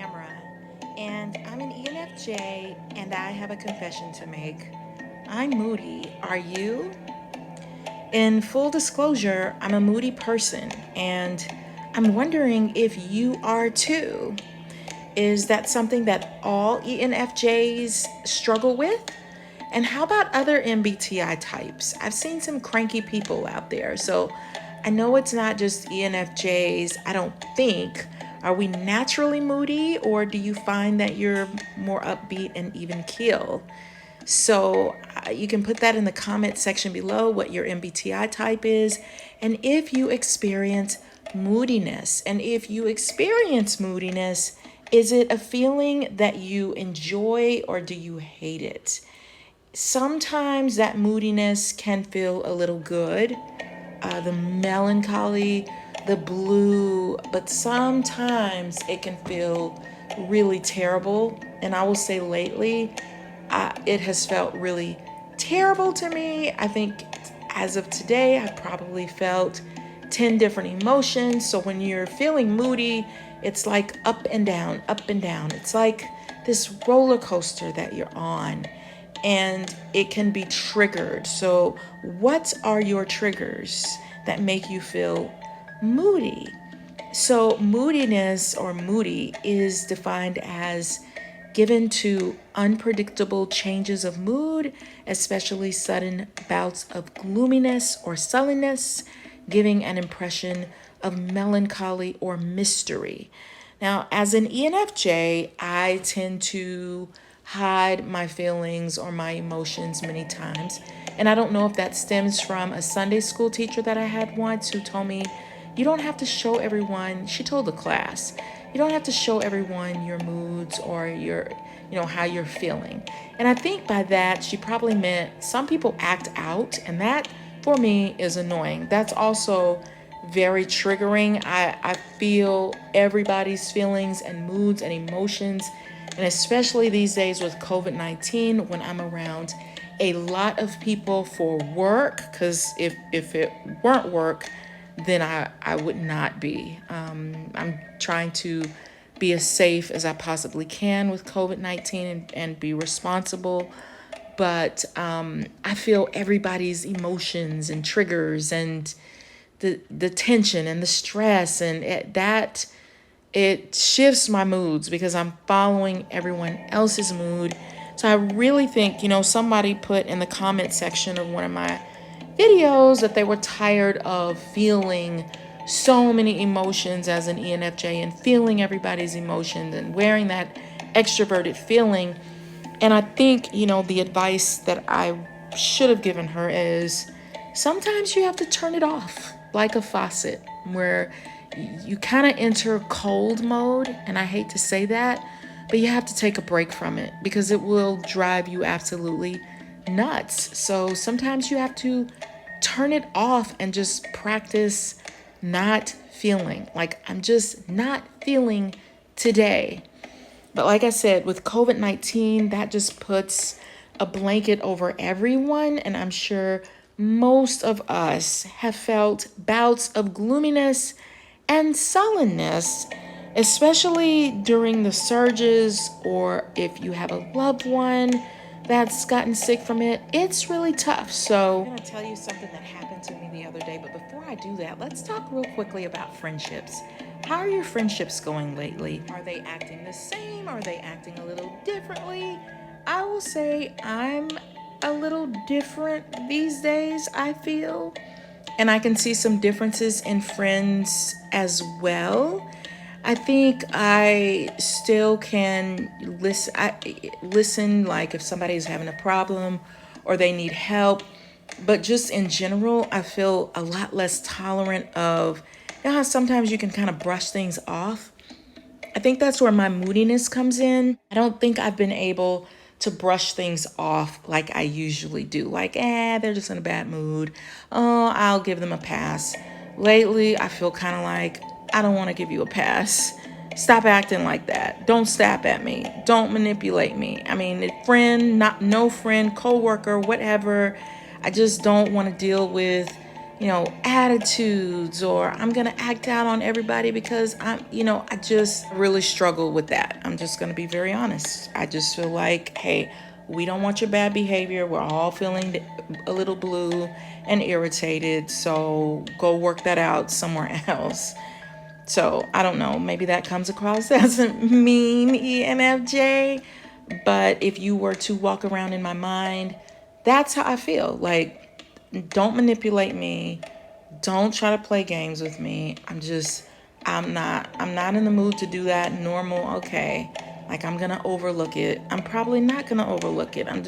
Tamara, and I'm an ENFJ, and I have a confession to make. I'm moody. Are you? In full disclosure, I'm a moody person, and I'm wondering if you are too. Is that something that all ENFJs struggle with? And how about other MBTI types? I've seen some cranky people out there, so I know it's not just ENFJs, I don't think. Are we naturally moody, or do you find that you're more upbeat and even keel? So you can put that in the comment section below what your MBTI type is, and if you experience moodiness. And if you experience moodiness, is it a feeling that you enjoy or do you hate it? Sometimes that moodiness can feel a little good, the melancholy, the blue, but sometimes it can feel really terrible. And I will say lately, it has felt really terrible to me. I think as of today, I probably felt 10 different emotions. So when you're feeling moody, it's like up and down, up and down. It's like this roller coaster that you're on, and it can be triggered. So, what are your triggers that make you feel moody? So, moodiness or moody is defined as given to unpredictable changes of mood, especially sudden bouts of gloominess or sullenness, giving an impression of melancholy or mystery. Now, as an ENFJ, I tend to hide my feelings or my emotions many times. And I don't know if that stems from a Sunday school teacher that I had once who told me, you don't have to show everyone, she told the class, you don't have to show everyone your moods or how you're feeling. And I think by that, she probably meant some people act out, and that for me is annoying. That's also very triggering. I feel everybody's feelings and moods and emotions, and especially these days with COVID-19, when I'm around a lot of people for work, because if it weren't work, then I would not be. I'm trying to be as safe as I possibly can with COVID-19 and be responsible. But I feel everybody's emotions and triggers and the tension and the stress, and it shifts my moods because I'm following everyone else's mood. So I really think, somebody put in the comment section of one of my videos that they were tired of feeling so many emotions as an ENFJ and feeling everybody's emotions and wearing that extroverted feeling. And I think, the advice that I should have given her is sometimes you have to turn it off like a faucet, where you kind of enter cold mode. And I hate to say that, but you have to take a break from it because it will drive you absolutely nuts. So sometimes you have to turn it off and just practice not feeling. Like, I'm just not feeling today. But like I said, with COVID-19, that just puts a blanket over everyone. And I'm sure most of us have felt bouts of gloominess and sullenness, especially during the surges, or if you have a loved one that's gotten sick from it. It's really tough. So I'm going to tell you something that happened to me the other day. But before I do that, let's talk real quickly about friendships. How are your friendships going lately? Are they acting the same? Are they acting a little differently? I will say I'm a little different these days, I feel. And I can see some differences in friends as well. I think I still can listen. Listen, like if somebody's having a problem or they need help. But just in general, I feel a lot less tolerant of, how sometimes you can kind of brush things off. I think that's where my moodiness comes in. I don't think I've been able to brush things off like I usually do. Like, they're just in a bad mood. Oh, I'll give them a pass. Lately, I feel kind of like, I don't want to give you a pass. Stop acting like that. Don't snap at me. Don't manipulate me. I mean, friend, no friend, coworker, whatever. I just don't want to deal with attitudes, or I'm going to act out on everybody because I just really struggle with that. I'm just going to be very honest. I just feel like, hey, we don't want your bad behavior. We're all feeling a little blue and irritated. So go work that out somewhere else. So I don't know. Maybe that comes across as a mean ENFJ. But if you were to walk around in my mind, that's how I feel. Like, don't manipulate me. Don't try to play games with me. I'm not in the mood to do that. Normal, okay. Like, I'm gonna overlook it. I'm probably not gonna overlook it. I'm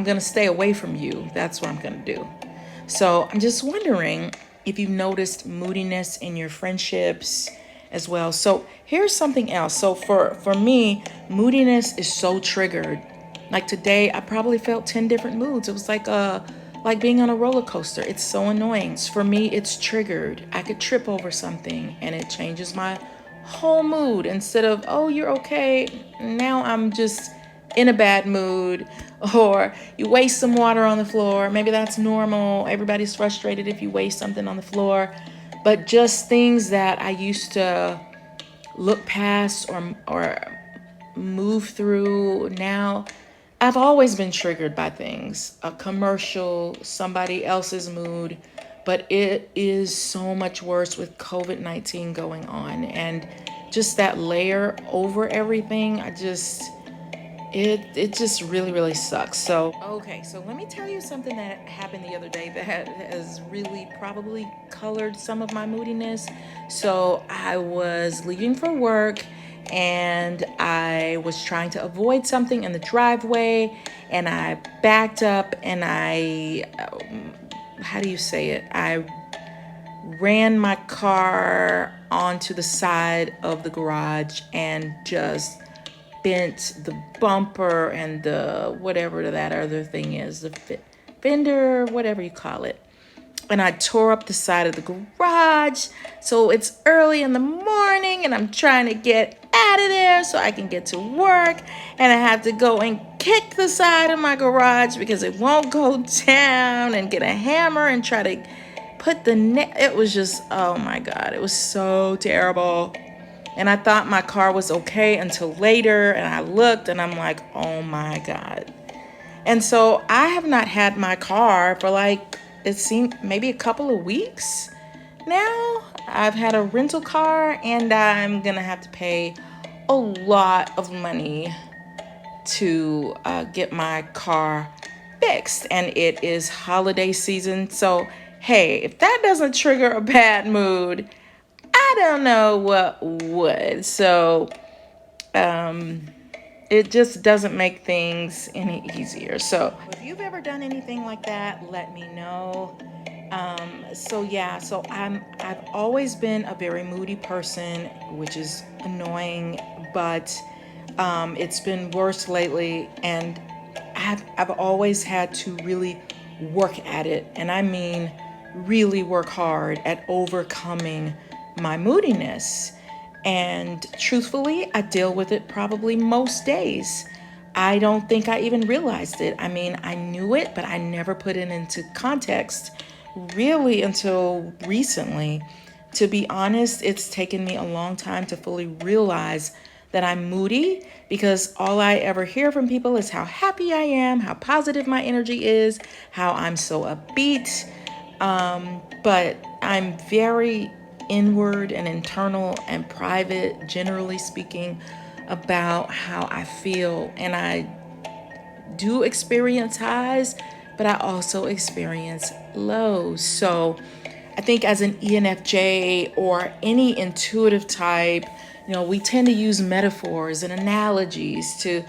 gonna stay away from you. That's what I'm gonna do. So I'm just wondering if you've noticed moodiness in your friendships as well. So here's something else. So for me, moodiness is so triggered. Like today, I probably felt 10 different moods. It was like being on a roller coaster. It's so annoying. For me, it's triggered. I could trip over something and it changes my whole mood. Instead of, oh, you're okay, now I'm just in a bad mood. Or you waste some water on the floor. Maybe that's normal. Everybody's frustrated if you waste something on the floor. But just things that I used to look past or move through, now I've always been triggered by things. A commercial, somebody else's mood. But it is so much worse with COVID-19 going on. And just that layer over everything, it just really, really sucks. So, okay, so let me tell you something that happened the other day that has really probably colored some of my moodiness. So I was leaving for work and I was trying to avoid something in the driveway, and I backed up and how do you say it? I ran my car onto the side of the garage and just bent the bumper and the whatever that other thing is, the fender, whatever you call it. And I tore up the side of the garage. So it's early in the morning and I'm trying to get out of there so I can get to work. And I have to go and kick the side of my garage because it won't go down, and get a hammer and try to put it was just, oh my God, it was so terrible. And I thought my car was okay until later, and I looked and I'm like, oh my God. And so I have not had my car for it seemed maybe a couple of weeks now. I've had a rental car and I'm gonna have to pay a lot of money to get my car fixed. And it is holiday season. So, hey, if that doesn't trigger a bad mood, I don't know what would. So, it just doesn't make things any easier. So if you've ever done anything like that, let me know. So I've always been a very moody person, which is annoying, but it's been worse lately, and I've always had to really work at it, and I mean really work hard at overcoming my moodiness. And truthfully, I deal with it probably most days. I don't think I even realized it. I mean, I knew it, but I never put it into context really until recently. To be honest, it's taken me a long time to fully realize that I'm moody, because all I ever hear from people is how happy I am, how positive my energy is, how I'm so upbeat. But I'm very inward and internal and private, generally speaking, about how I feel. And I do experience highs, but I also experience lows. So I think as an ENFJ or any intuitive type, we tend to use metaphors and analogies to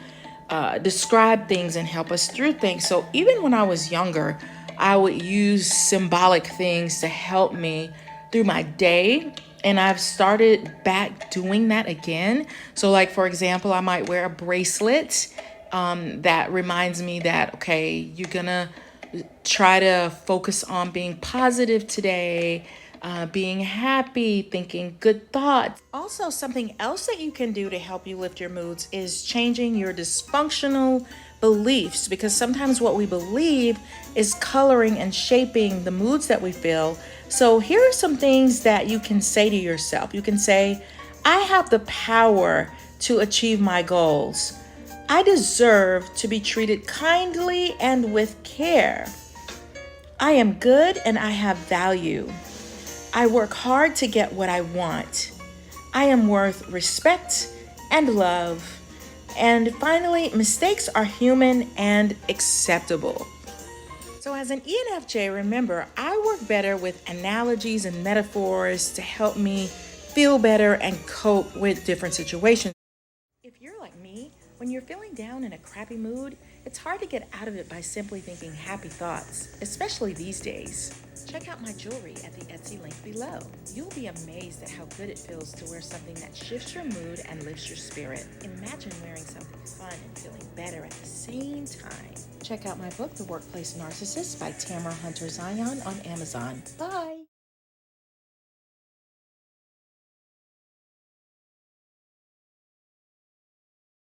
describe things and help us through things. So even when I was younger, I would use symbolic things to help me through my day. And I've started back doing that again. So like, for example, I might wear a bracelet that reminds me that, okay, you're gonna try to focus on being positive today, being happy, thinking good thoughts. Also, something else that you can do to help you lift your moods is changing your dysfunctional beliefs, because sometimes what we believe is coloring and shaping the moods that we feel. So here are some things that you can say to yourself. You can say, I have the power to achieve my goals. I deserve to be treated kindly and with care. I am good and I have value. I work hard to get what I want. I am worth respect and love. And finally, mistakes are human and acceptable. So as an ENFJ, remember, I work better with analogies and metaphors to help me feel better and cope with different situations. If you're like me, when you're feeling down in a crappy mood, it's hard to get out of it by simply thinking happy thoughts, especially these days. Check out my jewelry at the Etsy link below. You'll be amazed at how good it feels to wear something that shifts your mood and lifts your spirit. Imagine wearing something fun and feeling better at the same time. Check out my book, The Workplace Narcissist by Tamara Zyon on Amazon. Bye!